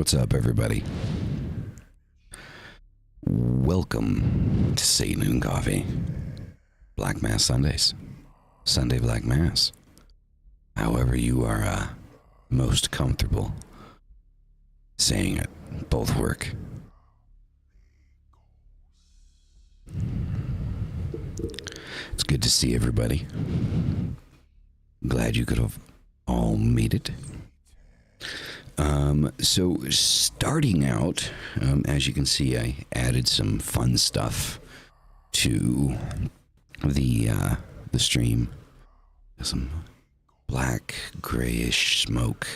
What's up, everybody? Welcome to Satan and Coffee. Black Mass Sundays. Sunday Black Mass. However you are most comfortable saying it. Both work. It's good to see everybody. Glad you could have all made it. So starting out, as you can see, I added some fun stuff to the stream. Some black grayish smoke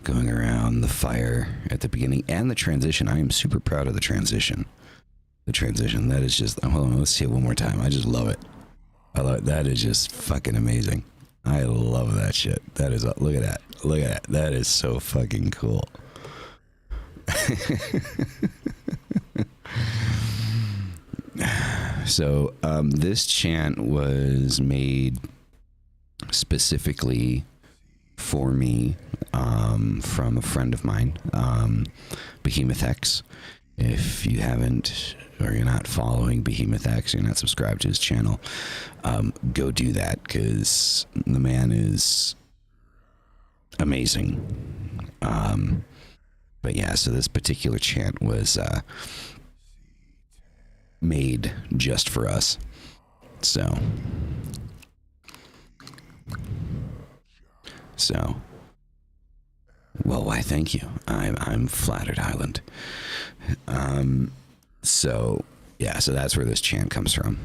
going around the fire at the beginning and the transition. I am super proud of the transition. The transition, that is just, hold on, let's see it one more time. I just love it. I love it. That is just fucking amazing. I love that shit. That is, look at that. Look at that. That is so fucking cool. So, this chant was made specifically for me, from a friend of mine, Behemoth X. If you haven't, or you're not following Behemoth X, you're not subscribed to his channel, go do that, because the man is amazing. But yeah, so this particular chant was made just for us. So well, why thank you. I'm flattered, Highland. So yeah, so that's where this chant comes from.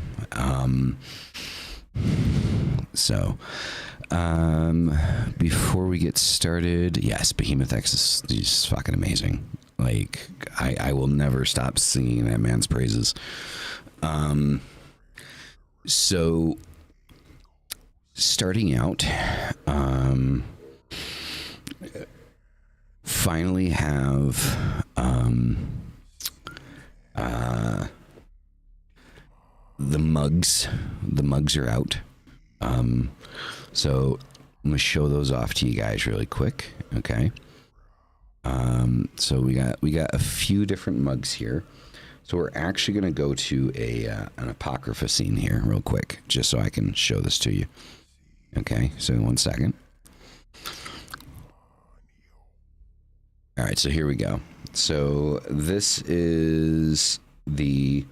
Before we get started, yes, Behemoth X is just fucking amazing. Like, I will never stop singing that man's praises. So starting out, finally have the mugs. The mugs are out. So I'm gonna show those off to you guys really quick. Okay. So we got a few different mugs here. So we're actually gonna go to an Apocrypha scene here real quick, just so I can show this to you. Okay. So 1 second. All right. So here we go. So this is the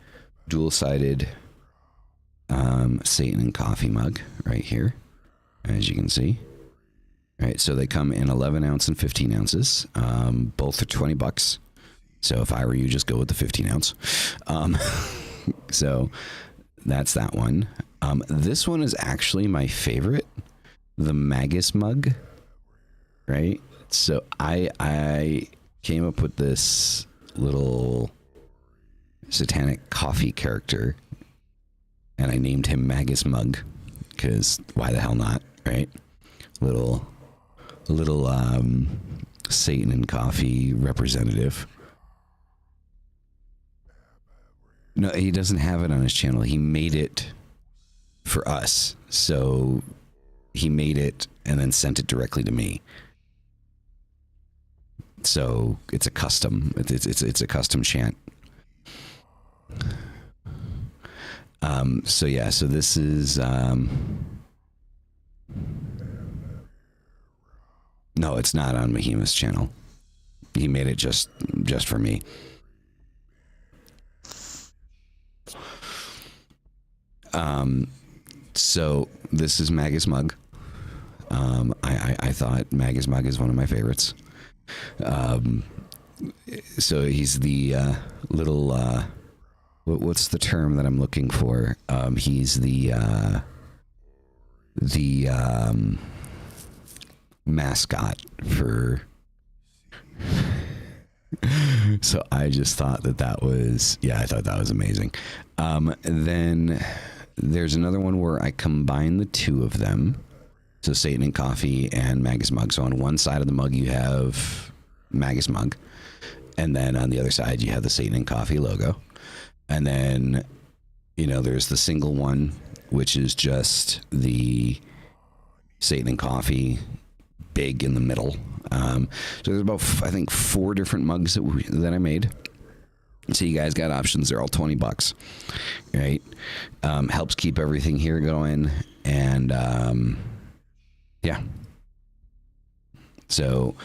dual-sided Satan and Coffee mug right here, as you can see. All right, so they come in 11 ounce and 15 ounces. Both are $20. So if I were you, just go with the 15 ounce. So that's that one. This one is actually my favorite, the Magus mug. Right. So I came up with this little satanic coffee character, and I named him Magus Mug, because why the hell not, right? Little Satan and Coffee representative. No, he doesn't have it on his channel. He made it for us. So he made it and then sent it directly to me. So it's a custom. It's a custom chant. So yeah, so this is no, it's not on Behemoth's channel. He made it just for me. So this is Magus Mug. I thought Magus Mug is one of my favorites. So he's the little what's the term that I'm looking for? He's the mascot for. So I just thought that was, yeah, I thought that was amazing. Then there's another one where I combine the two of them. So Satan and Coffee and Magus Mug. So on one side of the mug you have Magus Mug, and then on the other side you have the Satan and Coffee logo. And then, you know, there's the single one, which is just the Satan and Coffee big in the middle. So there's about, I think, 4 different mugs that I made. So you guys got options. They're all $20, right? Helps keep everything here going. And yeah. So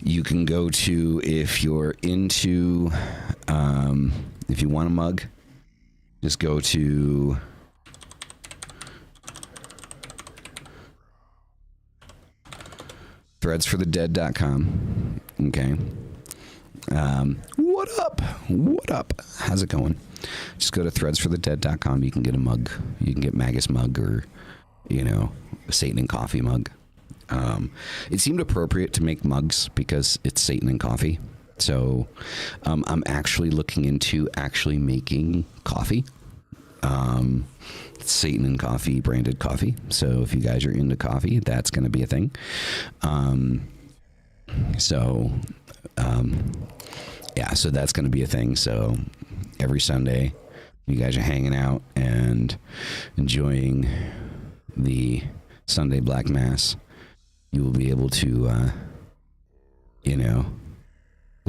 you can go to, if you're into, if you want a mug, just go to threadsforthedead.com. Okay. What up? What up? How's it going? Just go to threadsforthedead.com. You can get a mug. You can get Magus mug or, you know, a Satan and Coffee mug. It seemed appropriate to make mugs because it's Satan and Coffee. So I'm actually looking into actually making coffee. Satan and Coffee branded coffee. So if you guys are into coffee, that's going to be a thing. Yeah, so that's going to be a thing. So every Sunday, you guys are hanging out and enjoying the Sunday Black Mass. You will be able to, you'll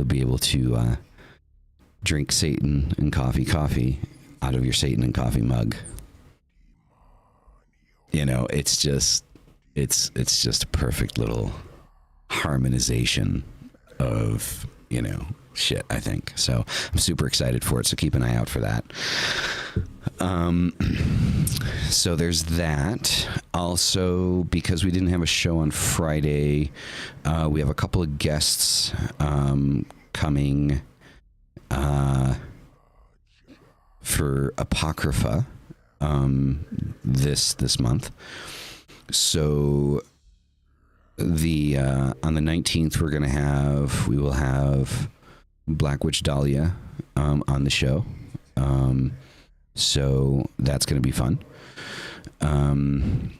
be able to drink Satan and coffee out of your Satan and Coffee mug. You know, it's just a perfect little harmonization of, you know, shit, I think. So I'm super excited for it. So keep an eye out for that. So there's that. Also, because we didn't have a show on Friday, we have a couple of guests coming for Apocrypha this month. So the on the 19th we will have Black Witch Dahlia on the show. So that's going to be fun. And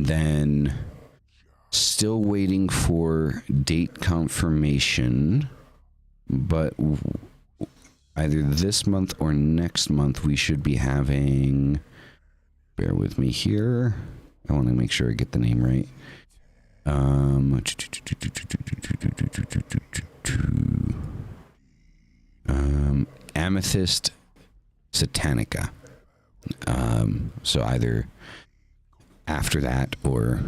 then still waiting for date confirmation, but either this month or next month we should be having, bear with me here, I want to make sure I get the name right. Amethyst Satanica. So either after that or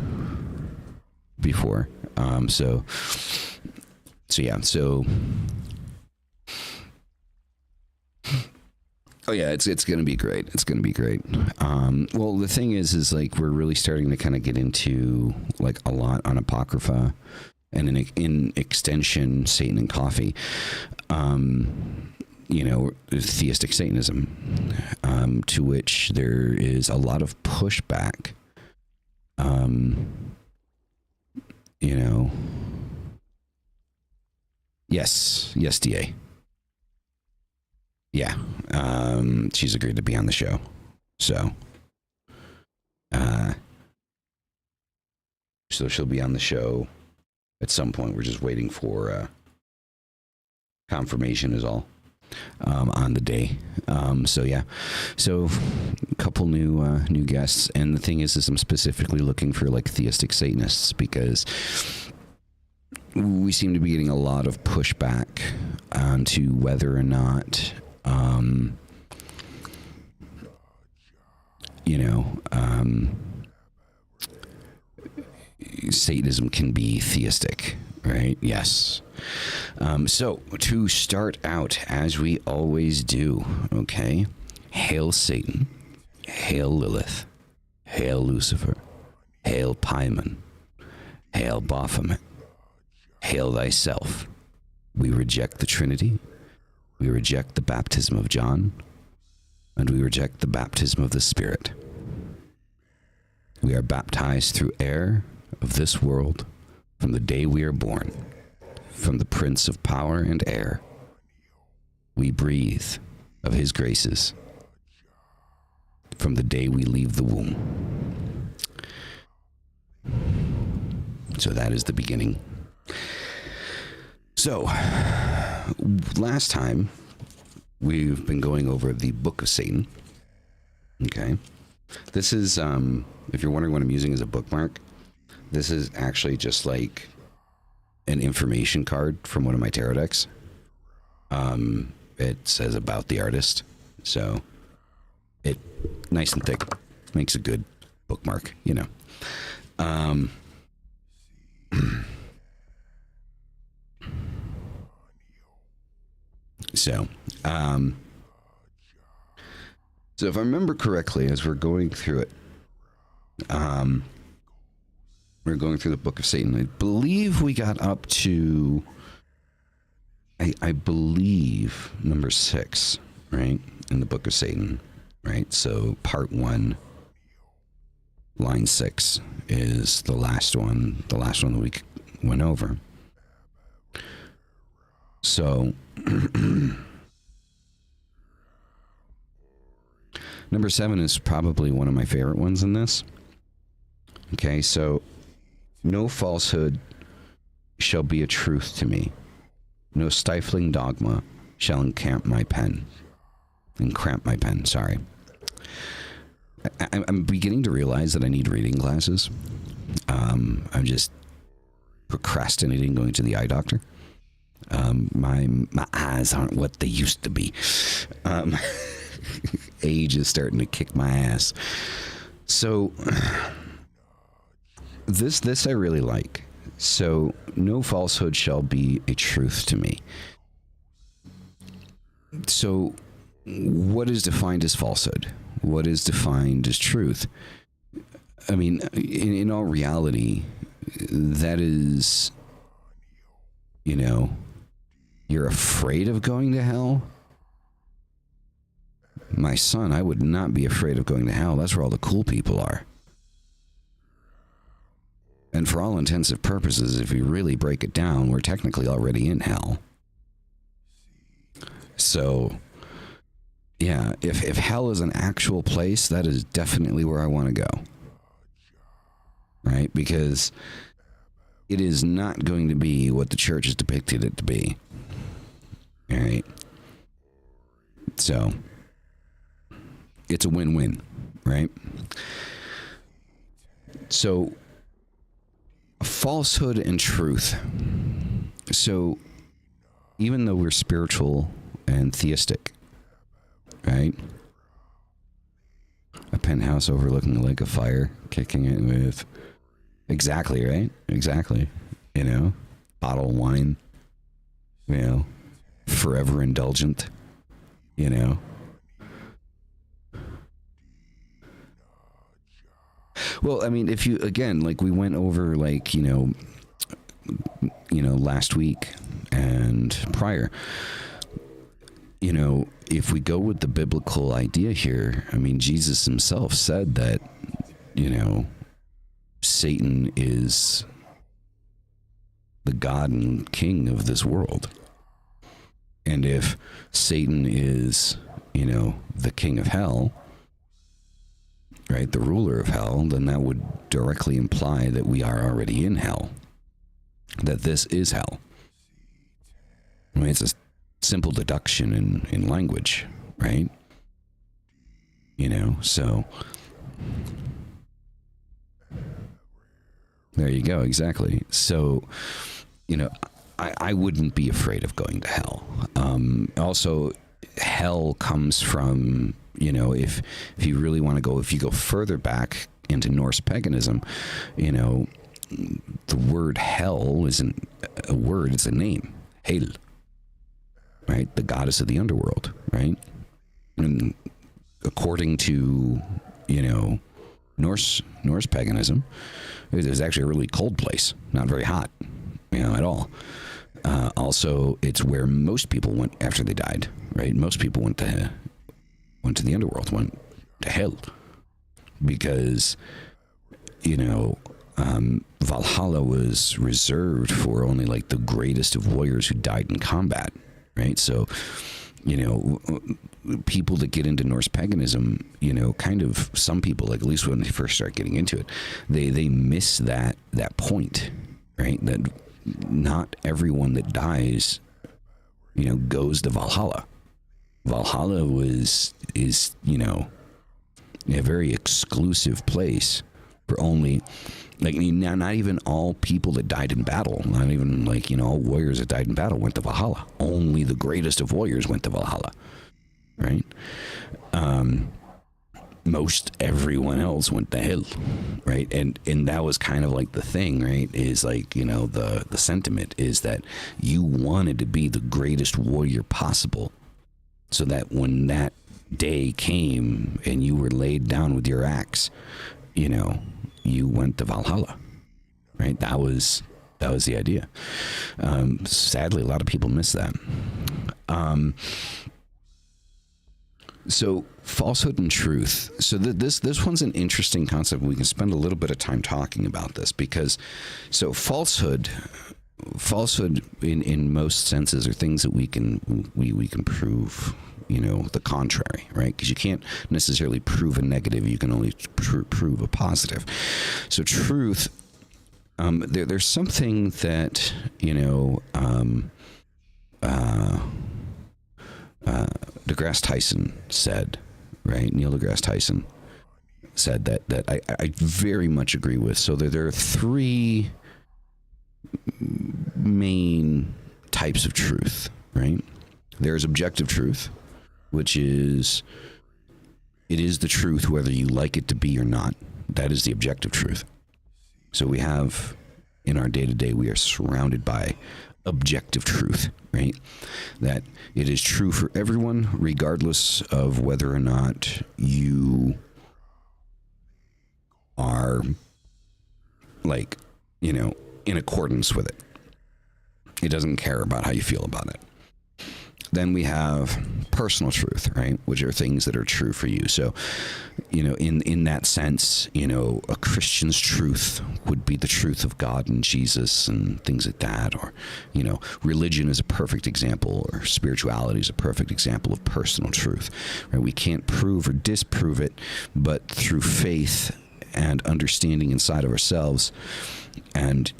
before. So yeah. So oh yeah, it's gonna be great. It's gonna be great. Well, the thing is like we're really starting to kind of get into like a lot on Apocrypha, and in extension, Satan and Coffee. You know, theistic Satanism, to which there is a lot of pushback. You know, yes, DA. Yeah, she's agreed to be on the show. So she'll be on the show at some point. We're just waiting for confirmation is all. On the day. So yeah, so a couple new guests, and the thing is I'm specifically looking for like theistic Satanists because we seem to be getting a lot of pushback onto whether or not Satanism can be theistic, right? Yes. So to start out, as we always do, okay, hail Satan, hail Lilith, hail Lucifer, hail Paimon, hail Baphomet, hail thyself. We reject the Trinity, we reject the baptism of John, and we reject the baptism of the Spirit. We are baptized through air of this world from the day we are born. From the Prince of Power and Air, we breathe of his graces from the day we leave the womb. So that is the beginning. So, last time, we've been going over the Book of Satan. Okay. This is, if you're wondering what I'm using as a bookmark, this is actually just like an information card from one of my tarot decks. It says about the artist, so it nice and thick, makes a good bookmark, you know. So if I remember correctly, as we're going through it, we're going through the Book of Satan. I believe we got up to, I believe, number 6, right? In the Book of Satan, right? So part 1, line 6 is the last one that we went over. So, number 7 is probably one of my favorite ones in this. Okay, so, no falsehood shall be a truth to me. No stifling dogma shall encramp my pen. Sorry. I'm beginning to realize that I need reading glasses. I'm just procrastinating going to the eye doctor. My eyes aren't what they used to be. Age is starting to kick my ass. So this I really like. So no falsehood shall be a truth to me. So what is defined as falsehood? What is defined as truth? I mean, in all reality, that is, you know, you're afraid of going to hell? My son, I would not be afraid of going to hell. That's where all the cool people are. And for all intensive purposes, if you really break it down, we're technically already in hell. So, yeah, if hell is an actual place, that is definitely where I want to go. Right? Because it is not going to be what the church has depicted it to be. All right? So, it's a win-win, right? So, falsehood and truth. So, even though we're spiritual and theistic, right? A penthouse overlooking a lake of fire, kicking it with... Exactly, right? Exactly. You know? Bottle of wine. You know? Forever indulgent. You know? Well, I mean, if you, again, like we went over, like, you know, last week and prior, you know, if we go with the biblical idea here, I mean, Jesus himself said that, you know, Satan is the God and king of this world. And if Satan is, you know, the king of hell, right, the ruler of hell, then that would directly imply that we are already in hell. That this is hell. I mean, it's a simple deduction in language, right? You know, so... There you go, exactly. So, you know, I wouldn't be afraid of going to hell. Also, hell comes from, you know, if you really want to go, if you go further back into Norse paganism, you know, the word hell isn't a word, it's a name. Hel. Right? The goddess of the underworld, right? And according to, you know, Norse paganism, it was actually a really cold place, not very hot, you know, at all. Also, it's where most people went after they died, right? Most people went to the underworld, went to hell, because, you know, Valhalla was reserved for only like the greatest of warriors who died in combat, right? So, you know, people that get into Norse paganism, you know, kind of, some people, like at least when they first start getting into it, they miss that point, right? That not everyone that dies, you know, goes to Valhalla. Valhalla is, you know, a very exclusive place For only, like, not even all people that died in battle, not even like, all warriors that died in battle went to Valhalla. Only the greatest of warriors went to Valhalla, right? Most everyone else went to hell, right? And that was kind of like the thing, right? Is like, the sentiment is that you wanted to be the greatest warrior possible, so that when that day came and you were laid down with your axe, you went to Valhalla, right? That was the idea. Sadly, a lot of people miss that. So falsehood and truth. So this one's an interesting concept. We can spend a little bit of time talking about this because, so falsehood in most senses are things that we can prove, the contrary, right? Because you can't necessarily prove a negative. You can only prove a positive. So truth, there's something that, deGrasse Tyson said, right? Neil deGrasse Tyson said that I very much agree with. So there are three main types of truth, right? There's objective truth, which is, it is the truth whether you like it to be or not. That is the objective truth. So we have, in our day-to-day, we are surrounded by objective truth, right? That it is true for everyone, regardless of whether or not you are, like, in accordance with it. It doesn't care about how you feel about it. Then we have personal truth, right? Which are things that are true for you. So, in that sense, a Christian's truth would be the truth of God and Jesus and things like that. Or, religion is a perfect example, or spirituality is a perfect example of personal truth, right? We can't prove or disprove it, but through faith and understanding inside of ourselves and,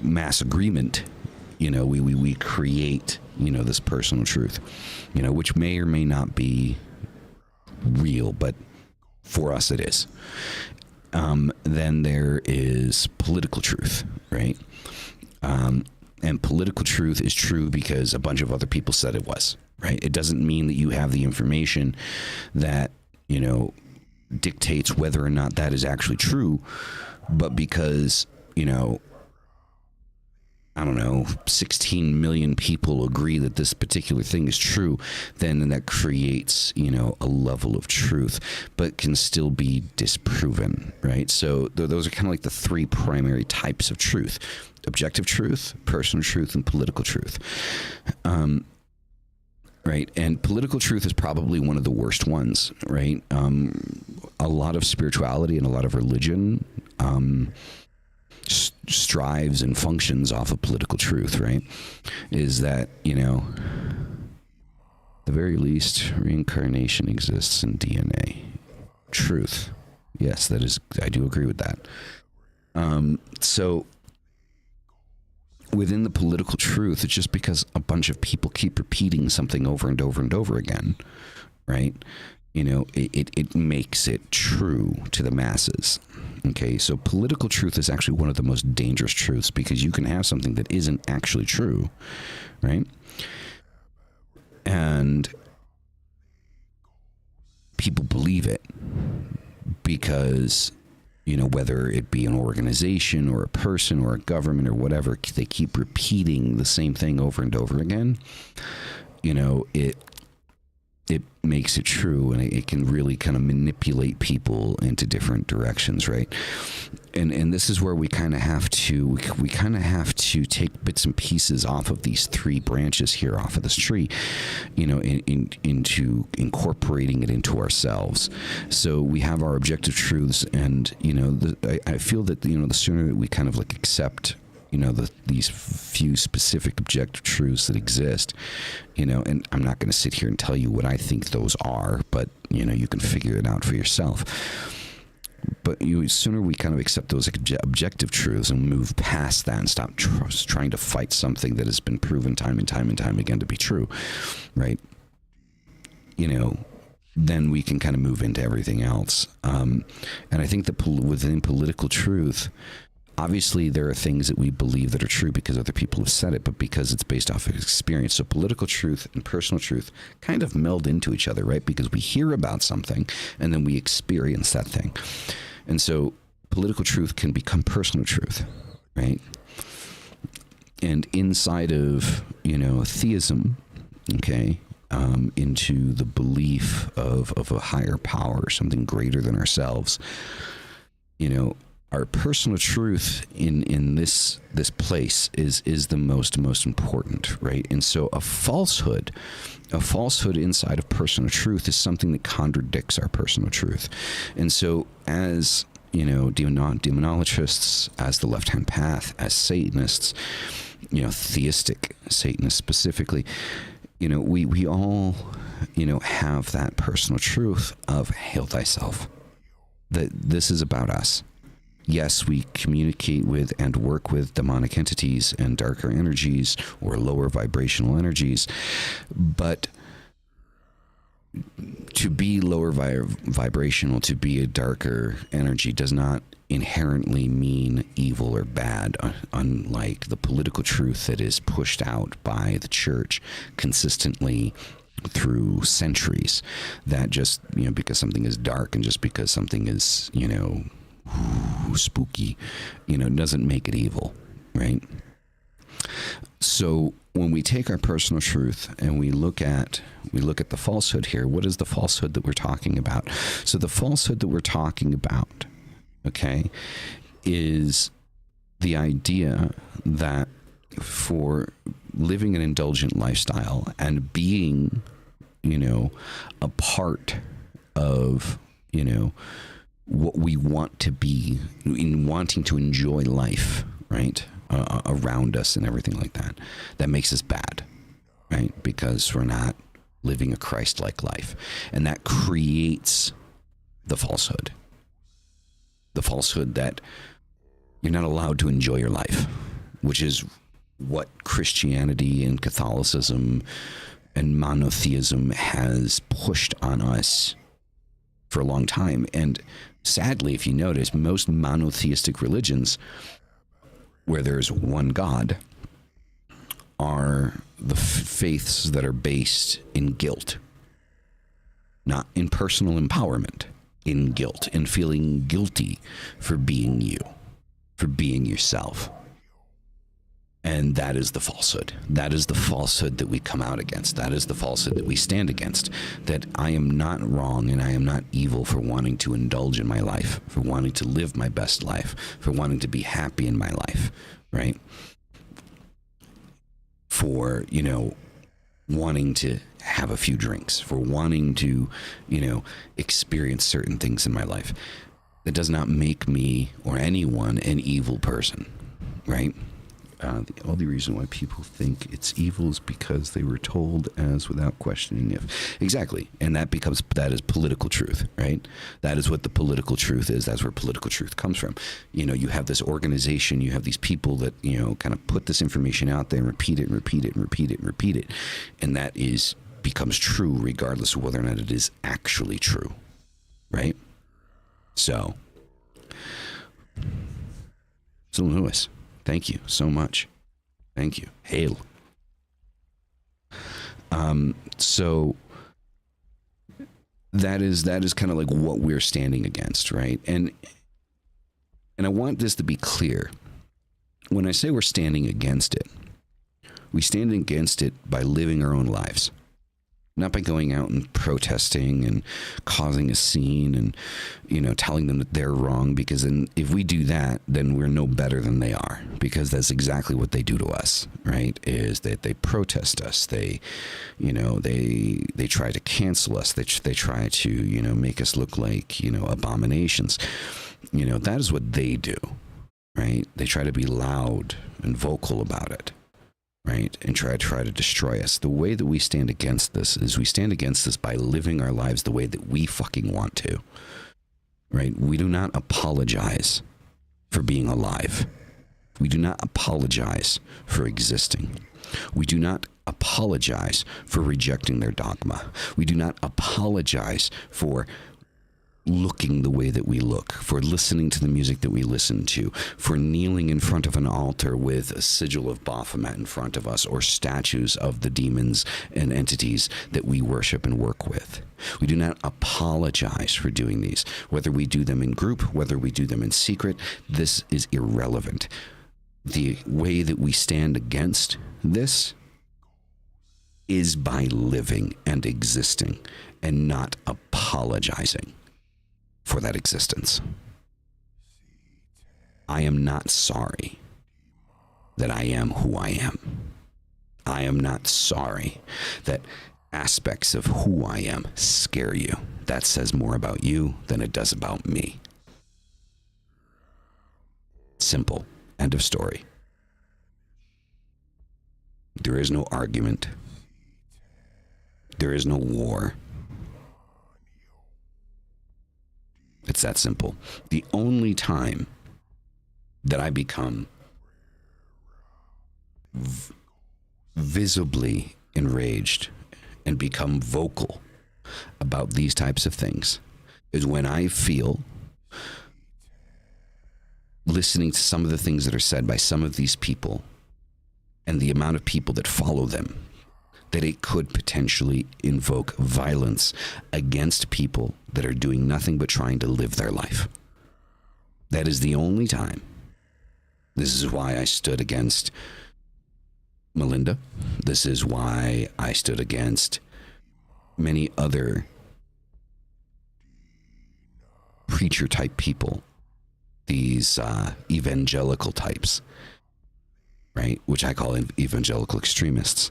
mass agreement, we create, this personal truth, which may or may not be real, but for us it is. Then there is political truth, right? And political truth is true because a bunch of other people said it was, right? It doesn't mean that you have the information that, dictates whether or not that is actually true, but because, 16 million people agree that this particular thing is true, then that creates, a level of truth, but can still be disproven, right? So those are kind of like the three primary types of truth: objective truth, personal truth, and political truth. Right. And political truth is probably one of the worst ones, right? A lot of spirituality and a lot of religion, strives and functions off of political truth, right? Is that, the very least, reincarnation exists in DNA. Truth. Yes, I do agree with that. So within the political truth, it's just because a bunch of people keep repeating something over and over and over again, right? It makes it true to the masses. Okay, so political truth is actually one of the most dangerous truths because you can have something that isn't actually true, right? And people believe it because, whether it be an organization or a person or a government or whatever, they keep repeating the same thing over and over again. It makes it true, and it can really kind of manipulate people into different directions, right? And this is where we kind of have to take bits and pieces off of these three branches here off of this tree, into incorporating it into ourselves. So we have our objective truths, and I feel that the sooner that we kind of like accept these few specific objective truths that exist, and I'm not going to sit here and tell you what I think those are, but, you can figure it out for yourself. But sooner we kind of accept those objective truths and move past that and stop trying to fight something that has been proven time and time and time again to be true, right? then we can kind of move into everything else. And I think that within political truth, obviously there are things that we believe that are true because other people have said it, but because it's based off of experience. So political truth and personal truth kind of meld into each other, right? Because we hear about something and then we experience that thing. And so political truth can become personal truth, right? And inside of, theism, okay, into the belief of a higher power, something greater than ourselves, our personal truth in this place is the most important, right? And so a falsehood inside of personal truth is something that contradicts our personal truth. And so as demonologists, as the left-hand path, as Satanists, theistic Satanists specifically, we all, have that personal truth of hail thyself, that this is about us. Yes, we communicate with and work with demonic entities and darker energies or lower vibrational energies, but to be lower vibrational, to be a darker energy, does not inherently mean evil or bad, unlike the political truth that is pushed out by the church consistently through centuries, that just, because something is dark and just because something is, spooky, doesn't make it evil, right? So when we take our personal truth and we look at the falsehood here, what is the falsehood that we're talking about? So the falsehood that we're talking about, okay, is the idea that for living an indulgent lifestyle and being, a part of, what we want to be, in wanting to enjoy life, right, around us and everything like that, that makes us bad, right? Because we're not living a Christ-like life. And that creates the falsehood that you're not allowed to enjoy your life, which is what Christianity and Catholicism and monotheism has pushed on us for a long time. And sadly, if you notice, most monotheistic religions where there's one God are the faiths that are based in guilt, not in personal empowerment, in guilt, in feeling guilty for being you, for being yourself. And that is the falsehood. That is the falsehood that we come out against. That is the falsehood that we stand against. That I am not wrong and I am not evil for wanting to indulge in my life, for wanting to live my best life, for wanting to be happy in my life, right? For, wanting to have a few drinks, for wanting to, experience certain things in my life. That does not make me or anyone an evil person, right? The only reason why people think it's evil is because they were told as without questioning if. Exactly. And that is political truth, right? That is what the political truth is. That's where political truth comes from. You have this organization, you have these people that, kind of put this information out there and repeat it and repeat it and repeat it and repeat it. And that becomes true regardless of whether or not it is actually true, right? So Lewis, thank you so much. Thank you. Hail. So that is kind of like what we're standing against, right? And I want this to be clear. When I say we're standing against it, we stand against it by living our own lives. Not by going out and protesting and causing a scene and, telling them that they're wrong, because then if we do that, then we're no better than they are, because that's exactly what they do to us, right? Is that they protest us. They try to cancel us. They try to, make us look like, abominations. That is what they do, right? They try to be loud and vocal about it. Right, and try to destroy us. The way that we stand against this is we stand against this by living our lives the way that we fucking want to. Right? We do not apologize for being alive. We do not apologize for existing. We do not apologize for rejecting their dogma. We do not apologize for looking the way that we look, for listening to the music that we listen to, for kneeling in front of an altar with a sigil of Baphomet in front of us, or statues of the demons and entities that we worship and work with. We do not apologize for doing these. Whether we do them in group, whether we do them in secret, this is irrelevant. The way that we stand against this is by living and existing and not apologizing for that existence. I am not sorry that I am who I am. I am not sorry that aspects of who I am scare you. That says more about you than it does about me. Simple. End of story. There is no argument. There is no war. It's that simple. The only time that I become visibly enraged and become vocal about these types of things is when I feel, listening to some of the things that are said by some of these people and the amount of people that follow them, that it could potentially invoke violence against people that are doing nothing but trying to live their life. That is the only time. This is why I stood against Melinda. This is why I stood against many other preacher type people, these evangelical types, right? Which I call evangelical extremists.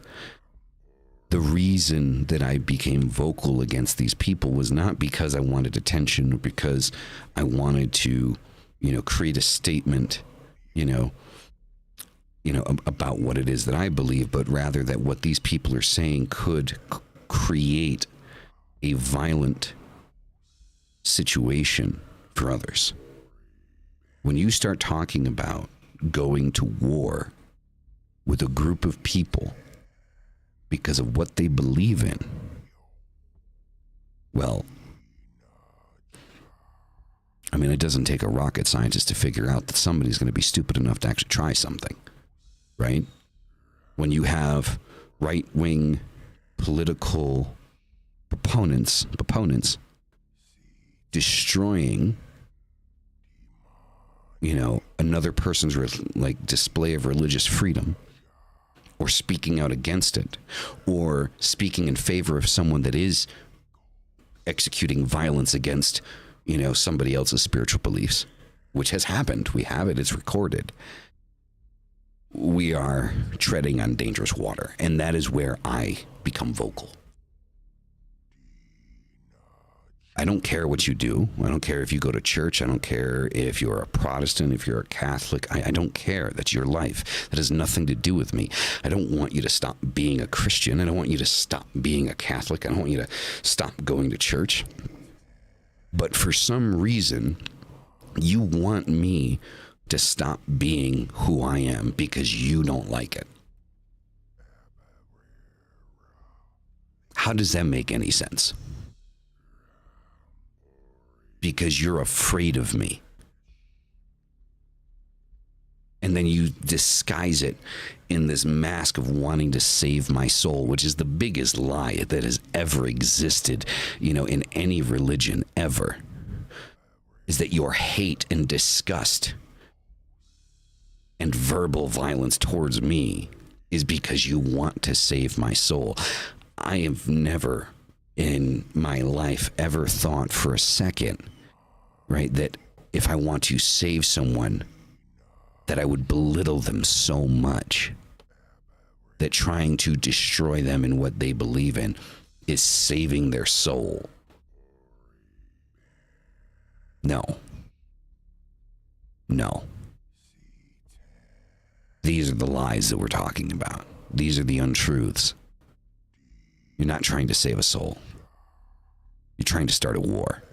The reason that I became vocal against these people was not because I wanted attention or because I wanted to, create a statement, about what it is that I believe, but rather that what these people are saying could create a violent situation for others. When you start talking about going to war with a group of people because of what they believe in, well, it doesn't take a rocket scientist to figure out that somebody's going to be stupid enough to actually try something, right? When you have right-wing political proponents destroying, another person's display of religious freedom, or speaking out against it, or speaking in favor of someone that is executing violence against, somebody else's spiritual beliefs, which has happened. We have it. It's recorded. We are treading on dangerous water, and that is where I become vocal. I don't care what you do. I don't care if you go to church. I don't care if you're a Protestant, if you're a Catholic. I don't care. That's your life. That has nothing to do with me. I don't want you to stop being a Christian. I don't want you to stop being a Catholic. I don't want you to stop going to church. But for some reason, you want me to stop being who I am because you don't like it. How does that make any sense? Because you're afraid of me. And then you disguise it in this mask of wanting to save my soul, which is the biggest lie that has ever existed, in any religion ever, is that your hate and disgust and verbal violence towards me is because you want to save my soul. I have never in my life ever thought for a second, right, that if I want to save someone, that I would belittle them so much that trying to destroy them in what they believe in is saving their soul. No. These are the lies that we're talking about. These are the untruths. You're not trying to save a soul. You're trying to start a war.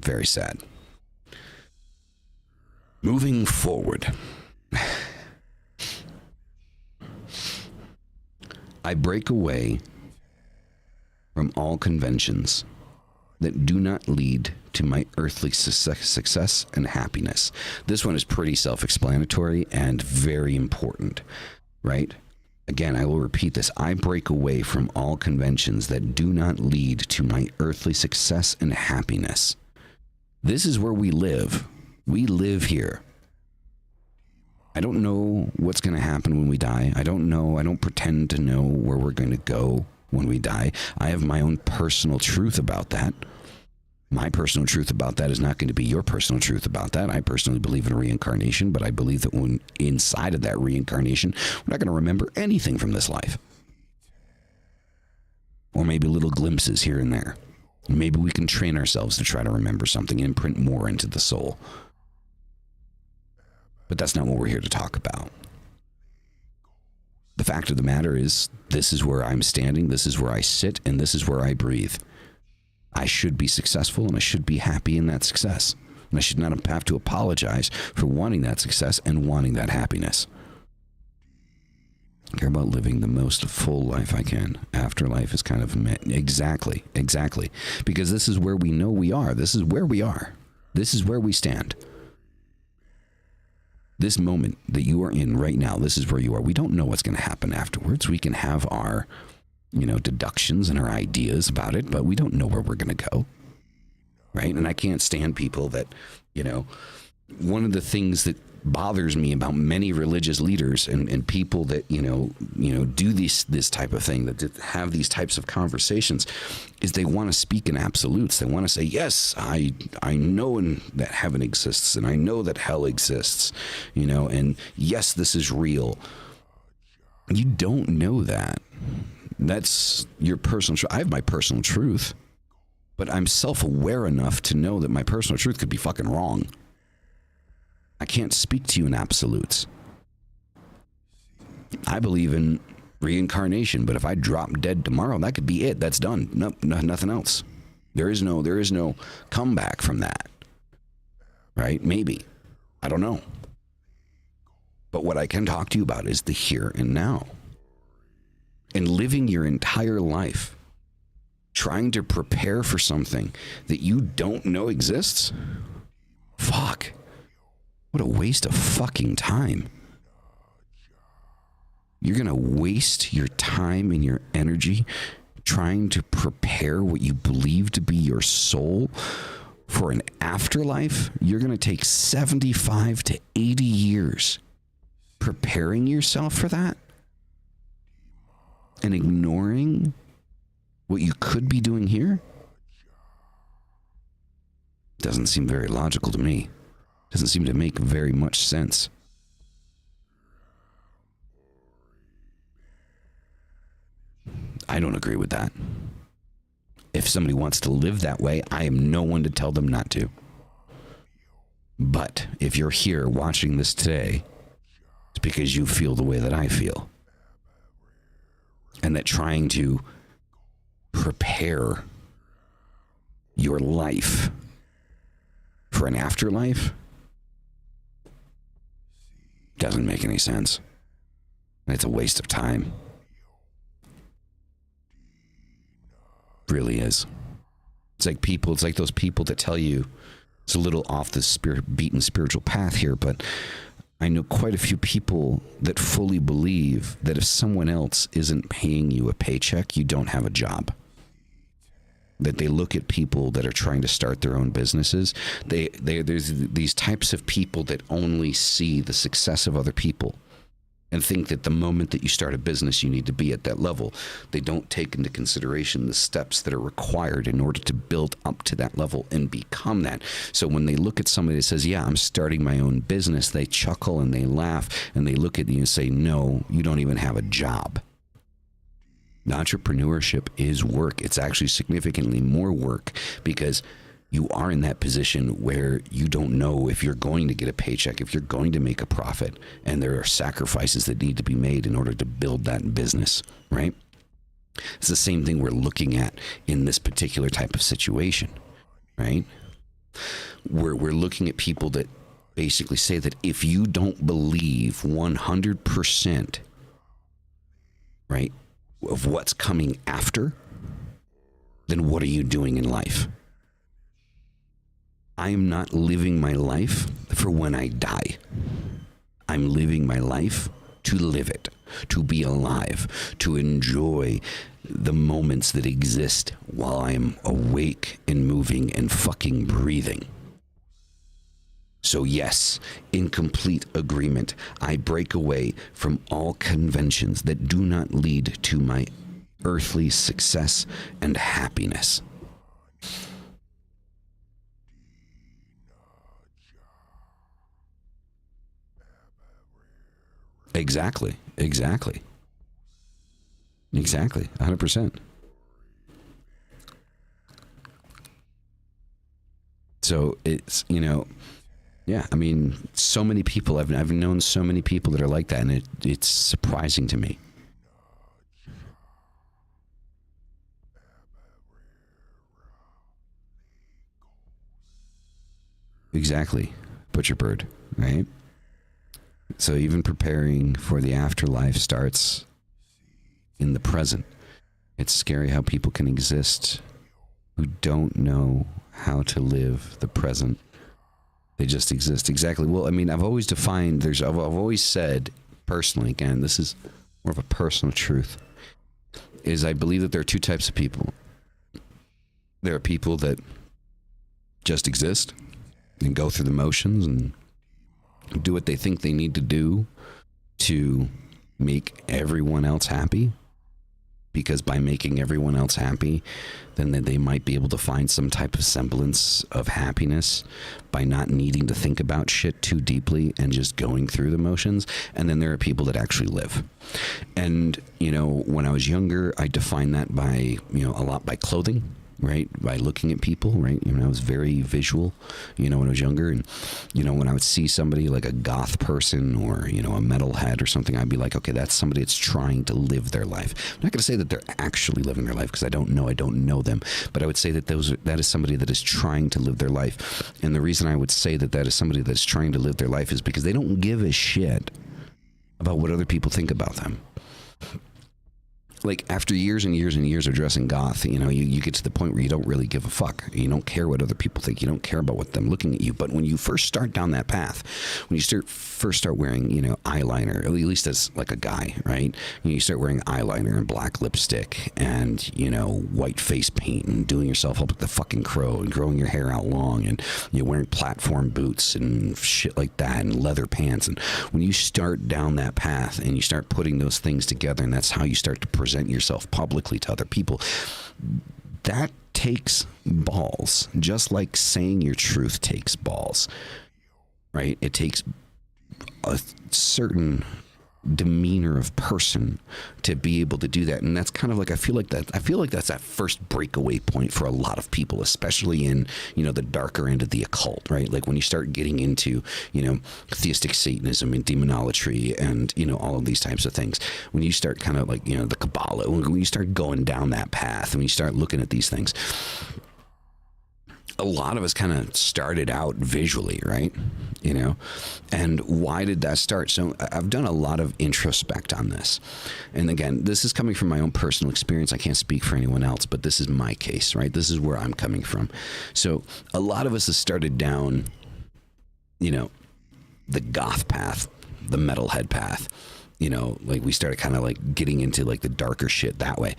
Very sad. Moving forward. I break away from all conventions that do not lead to my earthly success and happiness. This one is pretty self-explanatory and very important, right? Again, I will repeat this. I break away from all conventions that do not lead to my earthly success and happiness. This is where we live. We live here. I don't know what's going to happen when we die. I don't know. I don't pretend to know where we're going to go when we die. I have my own personal truth about that. My personal truth about that is not going to be your personal truth about that. I personally believe in reincarnation, but I believe that when inside of that reincarnation, we're not going to remember anything from this life. Or maybe little glimpses here and there. Maybe we can train ourselves to try to remember something and imprint more into the soul. But that's not what we're here to talk about. The fact of the matter is, this is where I'm standing, this is where I sit, and this is where I breathe. I should be successful, and I should be happy in that success. And I should not have to apologize for wanting that success and wanting that happiness. I care about living the most full life I can. Afterlife is kind of exactly. Because this is where we know we are. This is where we are. This is where we stand. This moment that you are in right now, this is where you are. We don't know what's going to happen afterwards. We can have our, deductions and our ideas about it, but we don't know where we're going to go. Right? And I can't stand people that, one of the things that bothers me about many religious leaders and people that, do this type of thing, that have these types of conversations, is they want to speak in absolutes. They want to say, yes, I know that heaven exists, and I know that hell exists, and yes, this is real. You don't know that. That's your personal truth. I have my personal truth, but I'm self-aware enough to know that my personal truth could be fucking wrong. I can't speak to you in absolutes. I believe in reincarnation, but if I drop dead tomorrow, that could be it. That's done. No, nothing else. There is no comeback from that. Right? Maybe. I don't know. But what I can talk to you about is the here and now. And living your entire life trying to prepare for something that you don't know exists? Fuck. What a waste of fucking time. You're going to waste your time and your energy trying to prepare what you believe to be your soul for an afterlife? You're going to take 75 to 80 years preparing yourself for that? And ignoring what you could be doing here? Doesn't seem very logical to me. Doesn't seem to make very much sense. I don't agree with that. If somebody wants to live that way, I am no one to tell them not to. But if you're here watching this today, it's because you feel the way that I feel. And that trying to prepare your life for an afterlife doesn't make any sense. It's a waste of time. It really is. It's like those people that tell you, it's a little off the beaten spiritual path here, but I know quite a few people that fully believe that if someone else isn't paying you a paycheck, you don't have a job. That they look at people that are trying to start their own businesses. There's these types of people that only see the success of other people and think that the moment that you start a business, you need to be at that level. They don't take into consideration the steps that are required in order to build up to that level and become that. So when they look at somebody that says, yeah, I'm starting my own business, they chuckle and they laugh and they look at you and say, no, you don't even have a job. Entrepreneurship is work. It's actually significantly more work because you are in that position where you don't know if you're going to get a paycheck, if you're going to make a profit, and there are sacrifices that need to be made in order to build that business, right? It's the same thing we're looking at in this particular type of situation, right? We're looking at people that basically say that if you don't believe 100%, right, of what's coming after, then what are you doing in life? I am not living my life for when I die. I'm living my life to live it, to be alive, to enjoy the moments that exist while I'm awake and moving and fucking breathing. So yes, in complete agreement, I break away from all conventions that do not lead to my earthly success and happiness. Exactly. 100%. So it's, yeah, I mean, so many people, I've known so many people that are like that, and it's surprising to me. Exactly. Butcher bird, right? So even preparing for the afterlife starts in the present. It's scary how people can exist who don't know how to live the present. They just exist. Exactly. Well, I mean, I've always defined, I've always said personally, again, this is more of a personal truth, is I believe that there are two types of people. There are people that just exist and go through the motions and do what they think they need to do to make everyone else happy, because by making everyone else happy, then they might be able to find some type of semblance of happiness by not needing to think about shit too deeply and just going through the motions. And then there are people that actually live. And, when I was younger, I defined that by, a lot by clothing, right? By looking at people, right? I was very visual, when I was younger. And, when I would see somebody like a goth person or, a metalhead or something, I'd be like, okay, that's somebody that's trying to live their life. I'm not going to say that they're actually living their life because I don't know them. But I would say that that is somebody that is trying to live their life. And the reason I would say that is somebody that's trying to live their life is because they don't give a shit about what other people think about them. Like, after years and years and years of dressing goth, you get to the point where you don't really give a fuck. You don't care what other people think. You don't care about what them looking at you. But when you first start down that path, when you first start wearing, eyeliner, at least as like a guy, right? You start wearing eyeliner and black lipstick and, white face paint and doing yourself up like the fucking crow and growing your hair out long and wearing platform boots and shit like that and leather pants. And when you start down that path and you start putting those things together, and that's how you start to present yourself publicly to other people, that takes balls, just like saying your truth takes balls, right? It takes a certain demeanor of person to be able to do that. And that's kind of like, I feel like that's that first breakaway point for a lot of people, especially in, the darker end of the occult, right? Like when you start getting into, theistic Satanism and demonolatry and, all of these types of things, when you start kind of like, the Kabbalah, when you start going down that path and when you start looking at these things, a lot of us kind of started out visually, right? And why did that start? So I've done a lot of introspect on this. And again, this is coming from my own personal experience. I can't speak for anyone else, but this is my case, right? This is where I'm coming from. So a lot of us have started down, the goth path, the metalhead path. Like we started kind of like getting into like the darker shit that way.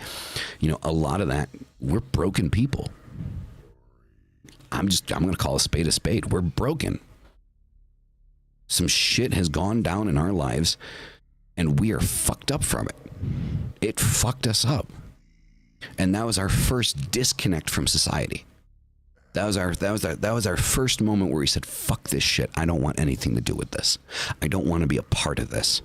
A lot of that, we're broken people. I'm going to call a spade a spade. We're broken. Some shit has gone down in our lives and we are fucked up from it. It fucked us up. And that was our first disconnect from society. That was our first moment where we said, fuck this shit. I don't want anything to do with this. I don't want to be a part of this.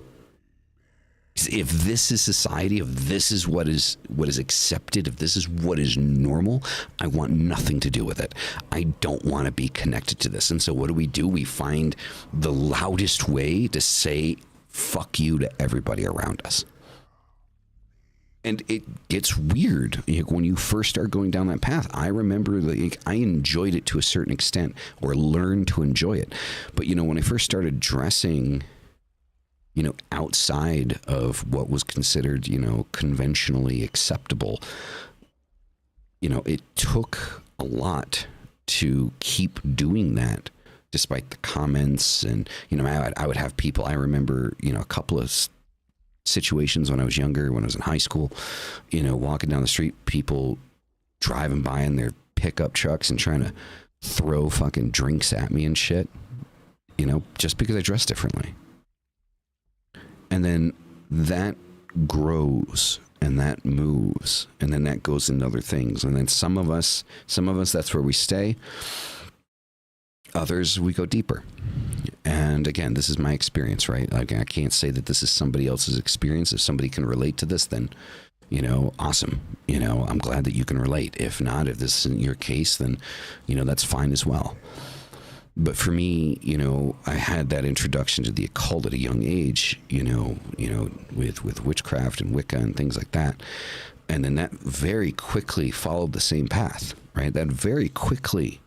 If this is society, if this is what is accepted, if this is what is normal, I want nothing to do with it. I don't want to be connected to this. And so what do? We find the loudest way to say fuck you to everybody around us. And it gets weird when you first start going down that path. I remember I enjoyed it to a certain extent, or learned to enjoy it. But when I first started dressing, outside of what was considered, conventionally acceptable. It took a lot to keep doing that, despite the comments. And, I would have people, I remember, a couple of situations when I was younger, when I was in high school, walking down the street, people driving by in their pickup trucks and trying to throw fucking drinks at me and shit, just because I dress differently. And then that grows and that moves, and then that goes into other things. And then some of us, that's where we stay. Others, we go deeper. And again, this is my experience, right? Like, I can't say that this is somebody else's experience. If somebody can relate to this, then, awesome. I'm glad that you can relate. If not, if this isn't your case, then, that's fine as well. But for me, I had that introduction to the occult at a young age, with witchcraft and Wicca and things like that. And then that very quickly followed the same path, right? That very quickly,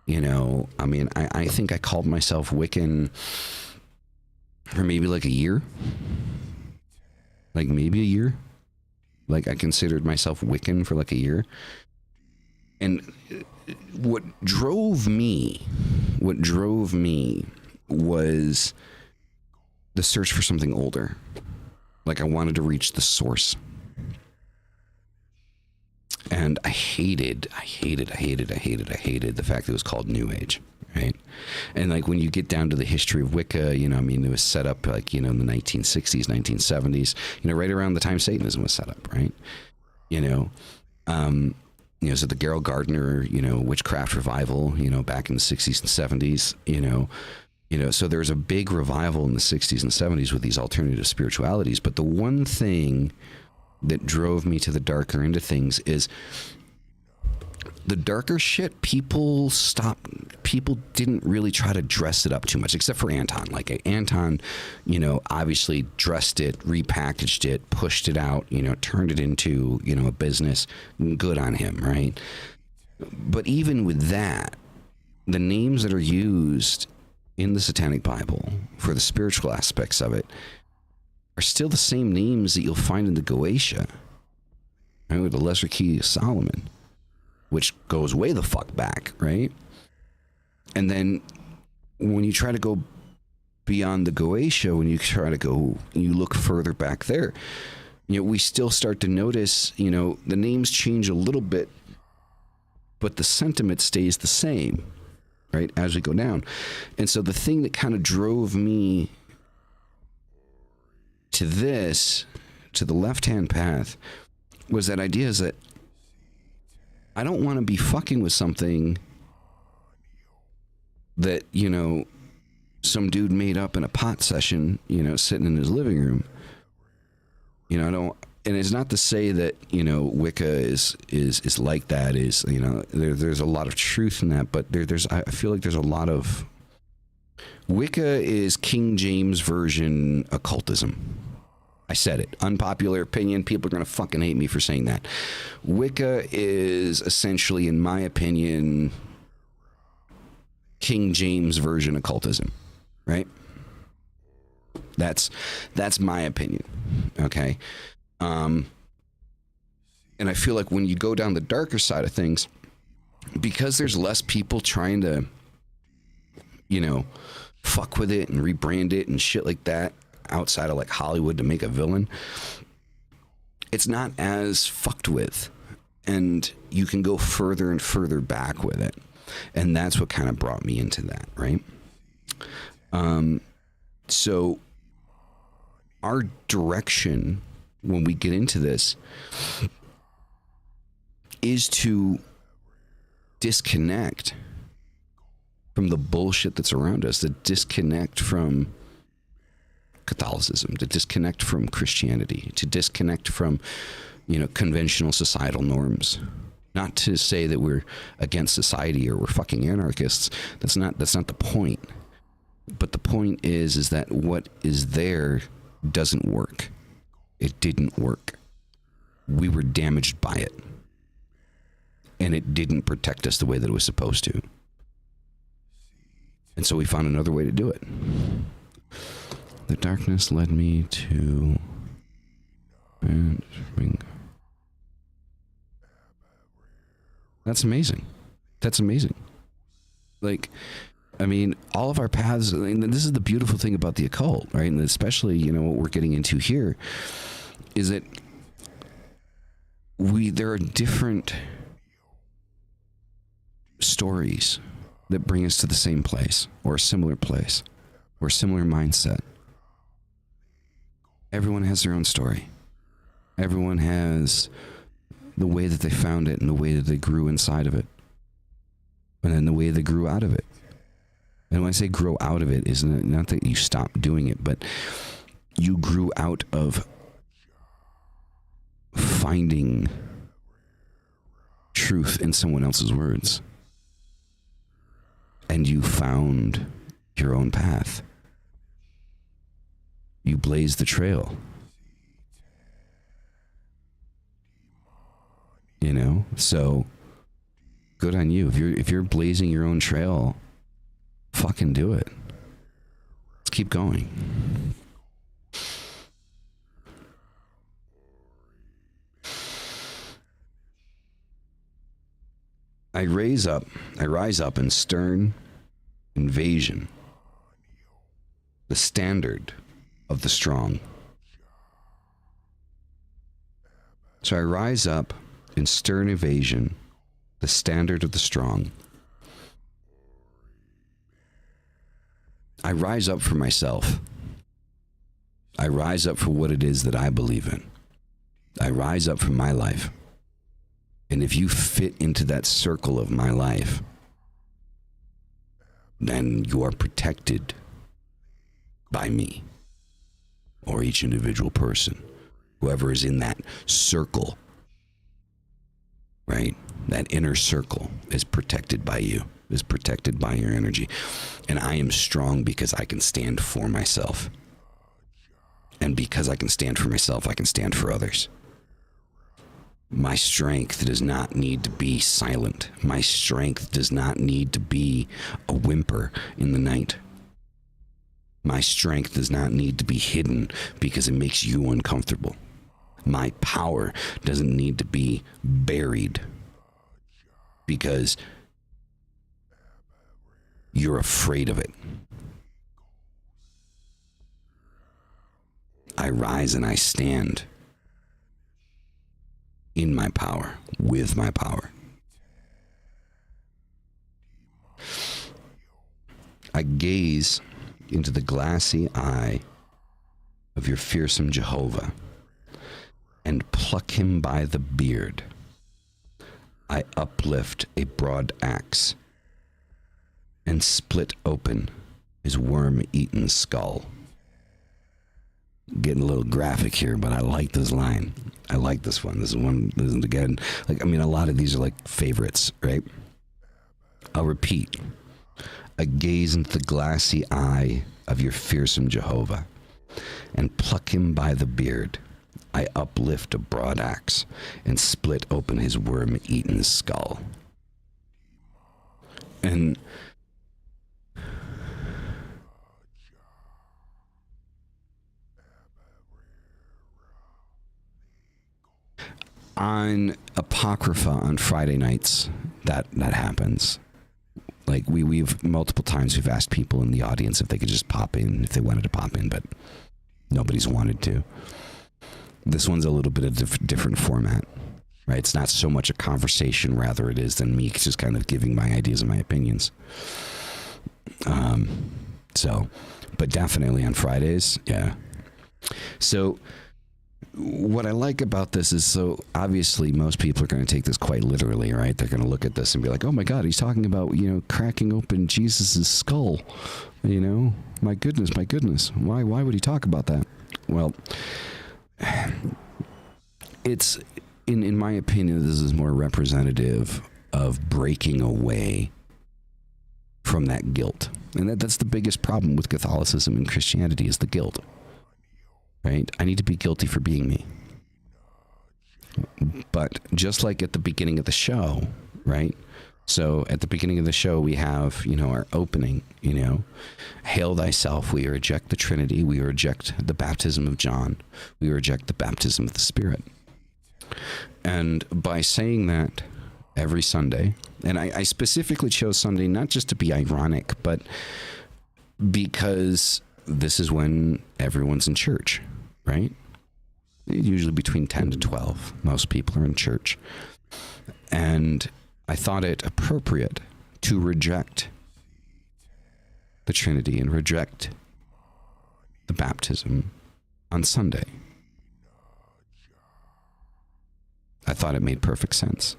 I think I called myself Wiccan for maybe like a year. Like maybe a year. Like I considered myself Wiccan for like a year. And what drove me was the search for something older. Like I wanted to reach the source. And I hated the fact that it was called New Age, right? And like when you get down to the history of Wicca, it was set up like, in the 1960s, 1970s, right around the time Satanism was set up, right? So the Gerald Gardner, witchcraft revival, back in the 60s and 70s, so there's a big revival in the 60s and 70s with these alternative spiritualities. But the one thing that drove me to the darker end of things is the darker shit. People didn't really try to dress it up too much, except for Anton. Like Anton, obviously dressed it, repackaged it, pushed it out, turned it into, a business. Good on him, right? But even with that, the names that are used in the Satanic Bible for the spiritual aspects of it are still the same names that you'll find in the Goetia, right? With the Lesser Key of Solomon, which goes way the fuck back, right? And then when you try to go beyond the Goetia, you look further back there, we still start to notice, the names change a little bit, but the sentiment stays the same, right? As we go down. And so the thing that kind of drove me to the left-hand path, was that idea is that I don't want to be fucking with something that, some dude made up in a pot session, sitting in his living room. I don't, and it's not to say that, Wicca is like that, there's a lot of truth in that, but I feel like there's a lot of, Wicca is King James version occultism. I said it. Unpopular opinion. People are going to fucking hate me for saying that. Wicca is essentially, in my opinion, King James version occultism, right? That's my opinion. Okay. And I feel like when you go down the darker side of things, because there's less people trying to, fuck with it and rebrand it and shit like that, outside of like Hollywood to make a villain, it's not as fucked with, and you can go further and further back with it. And that's what kind of brought me into that, right? So our direction when we get into this is to disconnect from the bullshit that's around us, to disconnect from Catholicism, to disconnect from Christianity, to disconnect from, conventional societal norms. Not to say that we're against society or we're fucking anarchists. That's not the point. But the point is that what is there doesn't work. It didn't work. We were damaged by it. And it didn't protect us the way that it was supposed to. And so we found another way to do it. The darkness led me to... And bring... That's amazing. That's amazing. Like, I mean, all of our paths, and this is the beautiful thing about the occult, right? And especially, you know, what we're getting into here is that there are different stories that bring us to the same place or a similar place or a similar mindset. Everyone has their own story. Everyone has the way that they found it and the way that they grew inside of it. And then the way they grew out of it. And when I say grow out of it, isn't not that you stopped doing it, but you grew out of finding truth in someone else's words. And you found your own path. You blazed the trail. You know, so good on you. If you're blazing your own trail, fucking do it. Let's keep going. I rise up in stern invasion, the standard of the strong. So I rise up in stern evasion, the standard of the strong. I rise up for myself. I rise up for what it is that I believe in. I rise up for my life. And if you fit into that circle of my life, then you are protected by me or each individual person, whoever is in that circle. Right? That inner circle is protected by you, is protected by your energy. And I am strong because I can stand for myself. And because I can stand for myself, I can stand for others. My strength does not need to be silent. My strength does not need to be a whimper in the night. My strength does not need to be hidden because it makes you uncomfortable. My power doesn't need to be buried because you're afraid of it. I rise and I stand in my power, with my power. I gaze into the glassy eye of your fearsome Jehovah and pluck him by the beard. I uplift a broad axe and split open his worm-eaten skull. Getting a little graphic here, but I like this line. I like this one. This is again, like, I mean, a lot of these are like favorites, right? I'll repeat. I gaze into the glassy eye of your fearsome Jehovah and pluck him by the beard. I uplift a broad axe and split open his worm-eaten skull. And on Apocrypha on Friday nights, that happens. Like we've multiple times we've asked people in the audience if they could just pop in, if they wanted to pop in, but nobody's wanted to. This one's a little bit of different format, right? It's not so much a conversation, rather it is than me just kind of giving my ideas and my opinions. But definitely on Fridays, yeah. So what I like about this is, so obviously most people are going to take this quite literally, right? They're going to look at this and be like, oh my God, he's talking about, cracking open Jesus's skull. My goodness. Why would he talk about that? Well, it's, in my opinion, this is more representative of breaking away from that guilt. And that's the biggest problem with Catholicism and Christianity is the guilt. Right? I need to be guilty for being me. But just like at the beginning of the show, right? So at the beginning of the show, we have, our opening, hail thyself. We reject the Trinity. We reject the baptism of John. We reject the baptism of the Spirit. And by saying that every Sunday, and I specifically chose Sunday not just to be ironic, but because this is when everyone's in church, right? Usually between 10 to 12, most people are in church. And I thought it appropriate to reject the Trinity and reject the baptism on Sunday. I thought it made perfect sense.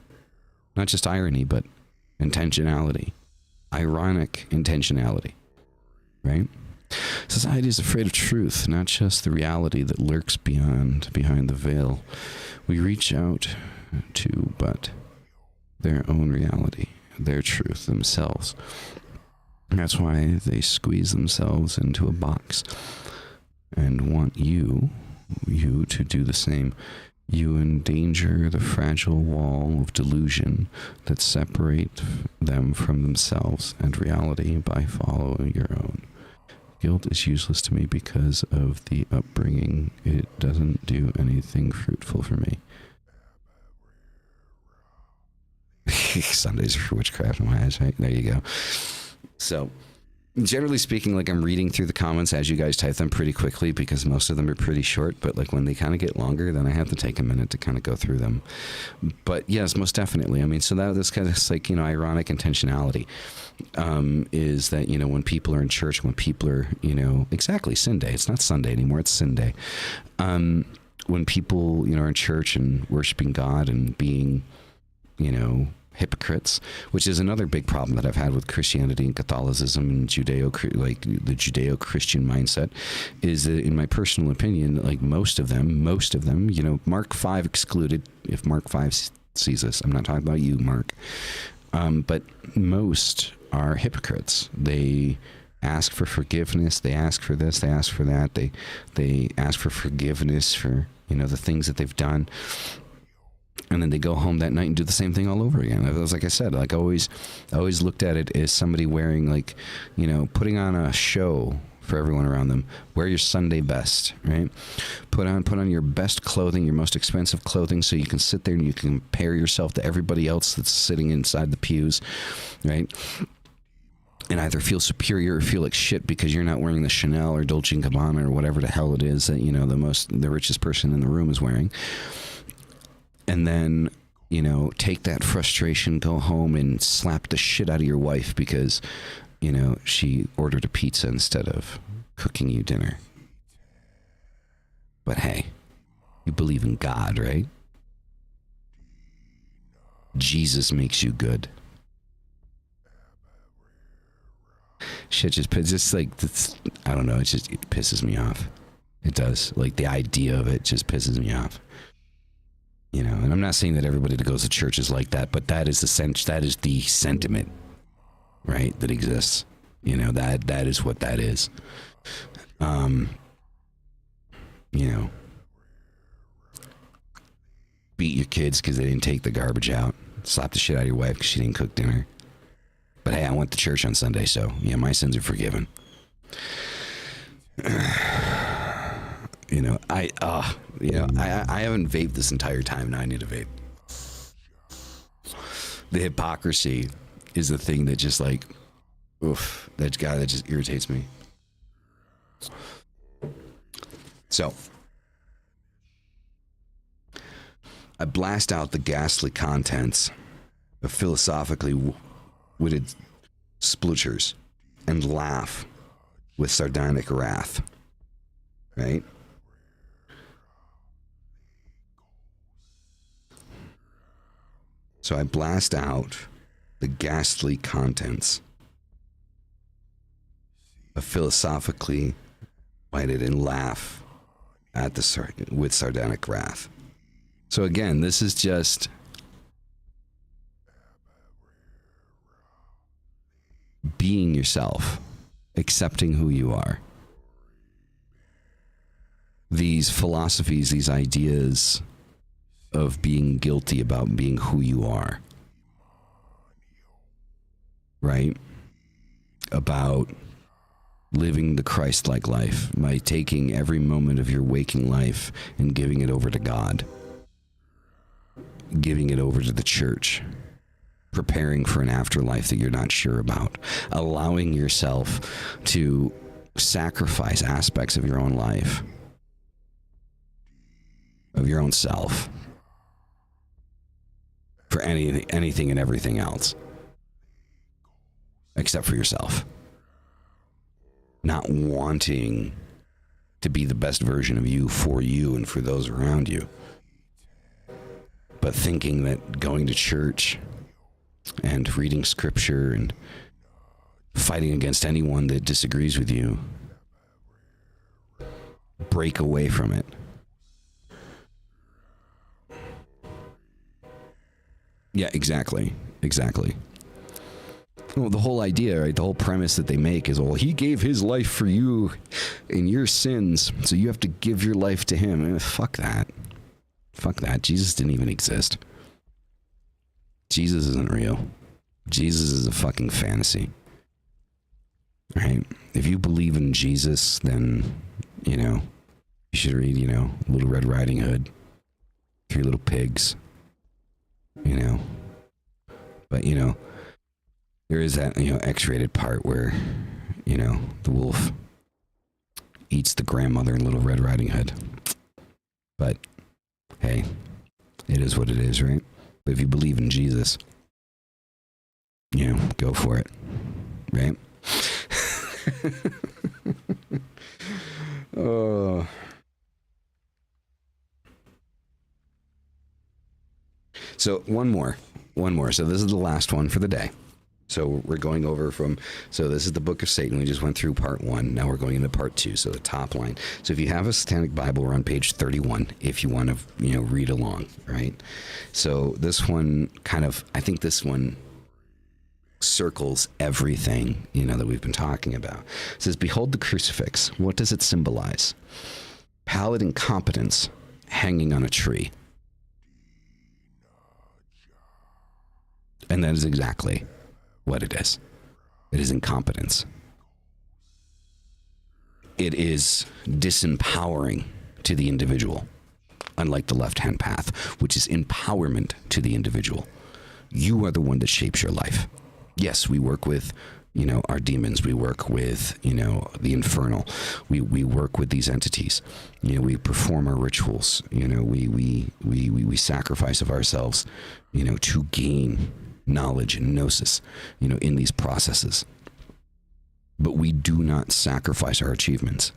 Not just irony, but intentionality. Ironic intentionality. Right? Society is afraid of truth, not just the reality that lurks behind the veil. We reach out to but their own reality, their truth themselves. That's why they squeeze themselves into a box and want you to do the same. You endanger the fragile wall of delusion that separate them from themselves and reality by following your own. Guilt is useless to me because of the upbringing. It doesn't do anything fruitful for me. Sundays are for witchcraft in my eyes, right? There you go. So, generally speaking, like, I'm reading through the comments as you guys type them pretty quickly because most of them are pretty short, but like when they kind of get longer, then I have to take a minute to kind of go through them. But yes, most definitely. I mean, so that's kind of like, ironic intentionality, is that, when people are in church, when people are, exactly, Sin Day. It's not Sunday anymore. It's Sin Day. When people, are in church and worshiping God and being, hypocrites, which is another big problem that I've had with Christianity and Catholicism and the Judeo-Christian mindset, is that, in my personal opinion, like most of them, Mark 5 excluded, if Mark 5 sees this, I'm not talking about you, Mark, but most are hypocrites. They ask for forgiveness, they ask for this, they ask for that, they ask for forgiveness for, the things that they've done. And then they go home that night and do the same thing all over again. It was like I said, like I always looked at it as somebody wearing, like, putting on a show for everyone around them. Wear your Sunday best, right? Put on your best clothing, your most expensive clothing, so you can sit there and you can compare yourself to everybody else that's sitting inside the pews, right? And either feel superior or feel like shit because you're not wearing the Chanel or Dolce & Gabbana or whatever the hell it is that, the richest person in the room is wearing. And then, take that frustration, go home and slap the shit out of your wife because, she ordered a pizza instead of cooking you dinner. But hey, you believe in God, right? Jesus makes you good. Shit just like, I don't know, it pisses me off. It does. Like, the idea of it just pisses me off. And I'm not saying that everybody that goes to church is like that, but that is the sentiment, right, that exists. That is what that is. Beat your kids because they didn't take the garbage out. Slap the shit out of your wife because she didn't cook dinner. But hey, I went to church on Sunday, so yeah, my sins are forgiven. I haven't vaped this entire time. Now I need to vape. The hypocrisy is the thing that just like, oof, that just irritates me. So, I blast out the ghastly contents of philosophically witted sploochers and laugh with sardonic wrath. Right? So I blast out the ghastly contents of philosophically whited and laugh at with sardonic wrath. So again, this is just being yourself, accepting who you are. These philosophies, these ideas of being guilty about being who you are. right? About living the Christ-like life by taking every moment of your waking life and giving it over to God, giving it over to the church, preparing for an afterlife that you're not sure about, allowing yourself to sacrifice aspects of your own life, of your own self, for anything and everything else, except for yourself. Not wanting to be the best version of you and for those around you, but thinking that going to church and reading scripture and fighting against anyone that disagrees with you, break away from it. Yeah, exactly. Well, the whole idea, right? The whole premise that they make is, well, he gave his life for you and your sins, so you have to give your life to him. Fuck that. Fuck that. Jesus didn't even exist. Jesus isn't real. Jesus is a fucking fantasy. Right? If you believe in Jesus, then, you should read, Little Red Riding Hood, Three Little Pigs, But, there is that, X-rated part where, the wolf eats the grandmother in Little Red Riding Hood. But, hey, it is what it is, right? But if you believe in Jesus, go for it, right? Oh. So one more. So this is the last one for the day. So we're going over so this is the Book of Satan. We just went through part 1. Now we're going into part 2. So the top line. So if you have a Satanic Bible, we're on page 31, if you want to, read along, right? So this one I think this one circles everything, that we've been talking about. It says, behold the crucifix. What does it symbolize? Pallid incompetence hanging on a tree. And that is exactly what it is. It is incompetence. It is disempowering to the individual, unlike the left-hand path, which is empowerment to the individual. You are the one that shapes your life. Yes, we work with, our demons. We work with, the infernal. We work with these entities. We perform our rituals. We sacrifice of ourselves, to gain knowledge and gnosis, in these processes. But we do not sacrifice our achievements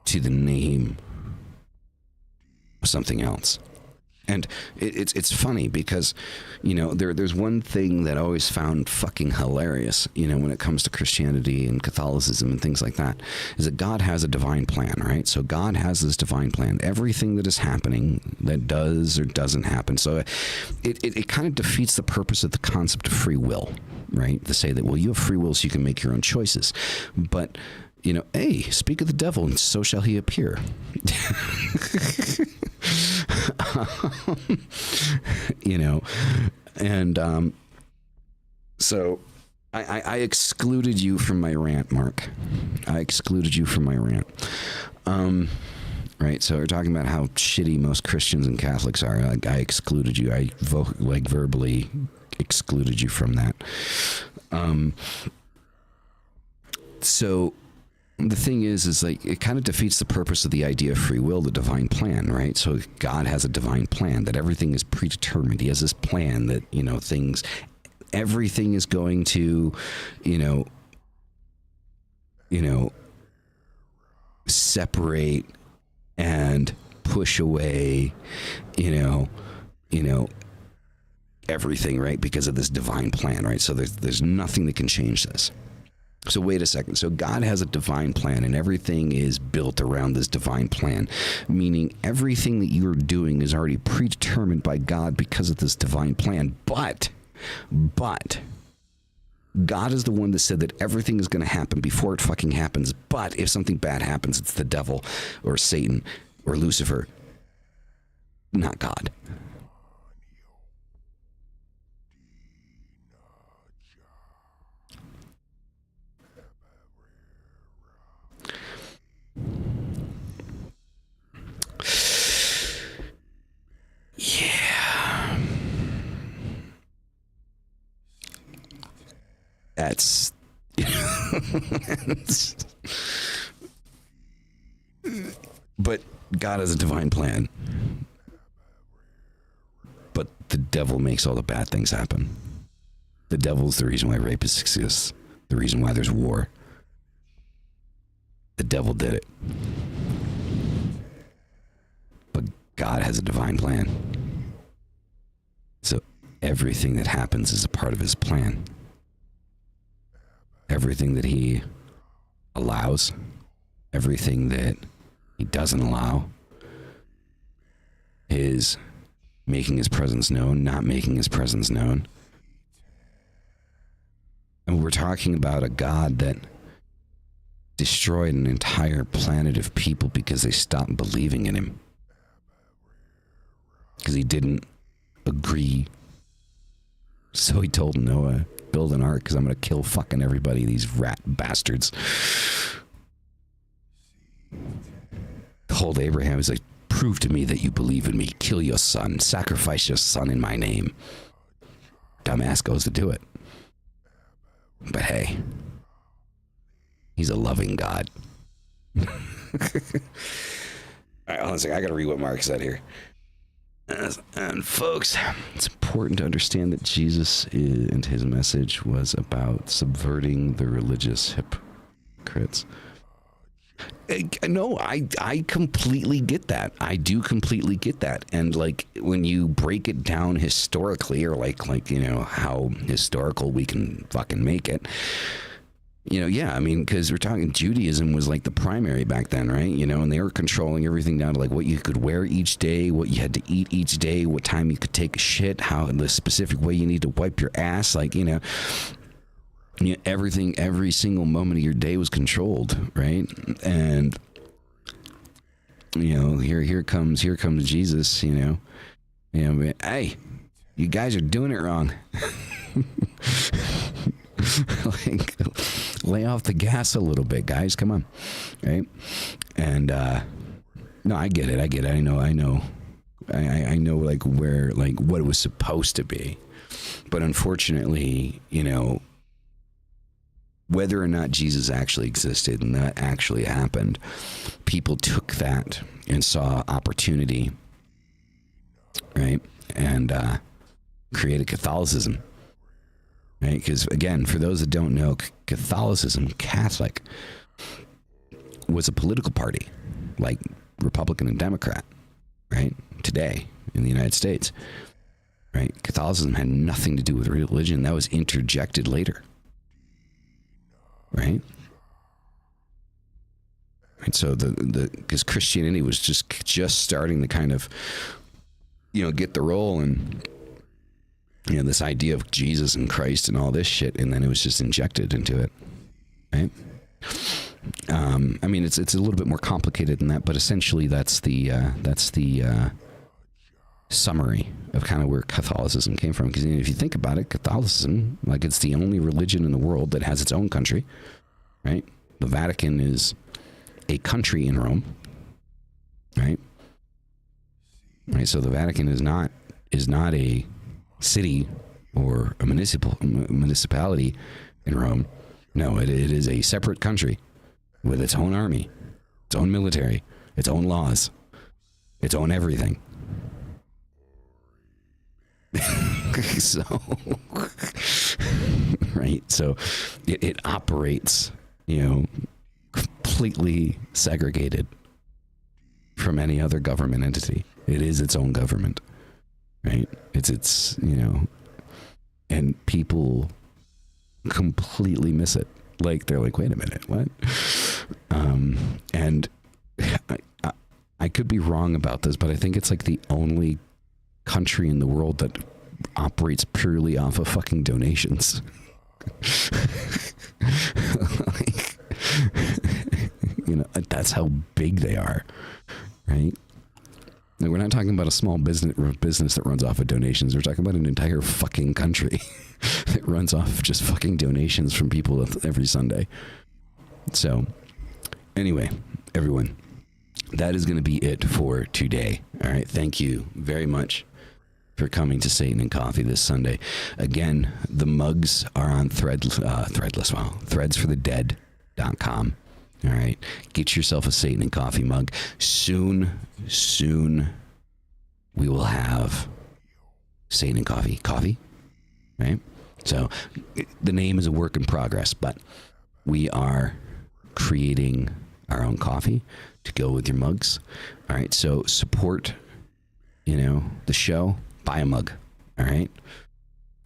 to the name of something else. And it's funny because, there's one thing that I always found fucking hilarious, when it comes to Christianity and Catholicism and things like that, is that God has a divine plan, right? So God has this divine plan. Everything that is happening that does or doesn't happen. So it kind of defeats the purpose of the concept of free will, right? To say that, well, you have free will so you can make your own choices. But, hey, speak of the devil and so shall he appear. So I excluded you from my rant, Mark. I excluded you from my rant. Right, so we're talking about how shitty most Christians and Catholics are. I excluded you. I verbally excluded you from that. So the thing is like, it kind of defeats the purpose of the idea of free will, the divine plan, right? So God has a divine plan, that everything is predetermined. He has this plan that, everything is going to, separate and push away, everything, right? Because of this divine plan, right? So there's nothing that can change this. So wait a second. So God has a divine plan and everything is built around this divine plan, meaning everything that you're doing is already predetermined by God because of this divine plan. But God is the one that said that everything is going to happen before it fucking happens. But if something bad happens, it's the devil or Satan or Lucifer, not God. That's but God has a divine plan. But the devil makes all the bad things happen. The devil's the reason why rapists exist. The reason why there's war. The devil did it. But God has a divine plan. So everything that happens is a part of his plan. Everything that he allows, everything that he doesn't allow, is making his presence known, not making his presence known. And we're talking about a God that destroyed an entire planet of people because they stopped believing in him. Because he didn't agree. So he told Noah, build an ark because I'm going to kill fucking everybody, these rat bastards. Told Abraham, he's like, prove to me that you believe in me. Kill your son. Sacrifice your son in my name. Dumbass goes to do it. But hey, he's a loving God. All right, hold on a second. I got to read what Mark said here. And folks, it's important to understand that Jesus and his message was about subverting the religious hypocrites. No, I completely get that. I do completely get that. And like when you break it down historically, or like you know how historical we can fucking make it. You know, yeah, I mean, because we're talking Judaism was like the primary back then, right? You know, and they were controlling everything down to like what you could wear each day, what you had to eat each day, what time you could take a shit, how the specific way you need to wipe your ass, like, you know, everything, every single moment of your day was controlled, right? And you know, here comes Jesus, you know, hey, you guys are doing it wrong. Like, lay off the gas a little bit, guys. Come on, right? And no, I get it. I know. I know, like where, like what it was supposed to be, but unfortunately, you know, whether or not Jesus actually existed and that actually happened, people took that and saw opportunity, right? And created Catholicism. Right? Because again, for those that don't know, Catholicism, Catholic, was a political party, like Republican and Democrat, right? Today in the United States, right? Catholicism had nothing to do with religion. That was interjected later, right? And so because Christianity was just starting to kind of, you know, get the roll, and you know, this idea of Jesus and Christ and all this shit, and then it was just injected into it, right? I mean, it's a little bit more complicated than that, but essentially that's the summary of kind of where Catholicism came from. Because if you think about it, Catholicism, like, it's the only religion in the world that has its own country, right? The Vatican is a country in Rome, right? Right. So the Vatican is not a city or a municipality in Rome. No, it is a separate country with its own army, its own military, its own laws, its own everything. So, right. So it operates, you know, completely segregated from any other government entity. It is its own government. Right? It's, you know, and people completely miss it. Like, they're like, wait a minute, what? And I could be wrong about this, but I think it's like the only country in the world that operates purely off of fucking donations. Like, you know, that's how big they are, right? Like, we're not talking about a small business that runs off of donations. We're talking about an entire fucking country that runs off of just fucking donations from people every Sunday. So, anyway, everyone, that is going to be it for today. All right. Thank you very much for coming to Satan and Coffee this Sunday. Again, the mugs are on threadsforthedead.com. All right. Get yourself a Satan and Coffee mug. Soon, we will have Satan and Coffee, right? So the name is a work in progress, but we are creating our own coffee to go with your mugs. All right. So support, the show. Buy a mug. All right.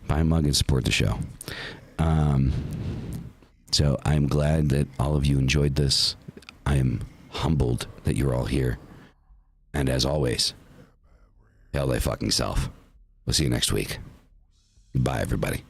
Buy a mug and support the show. So I'm glad that all of you enjoyed this. I am humbled that you're all here. And as always, hell thy fucking self. We'll see you next week. Bye, everybody.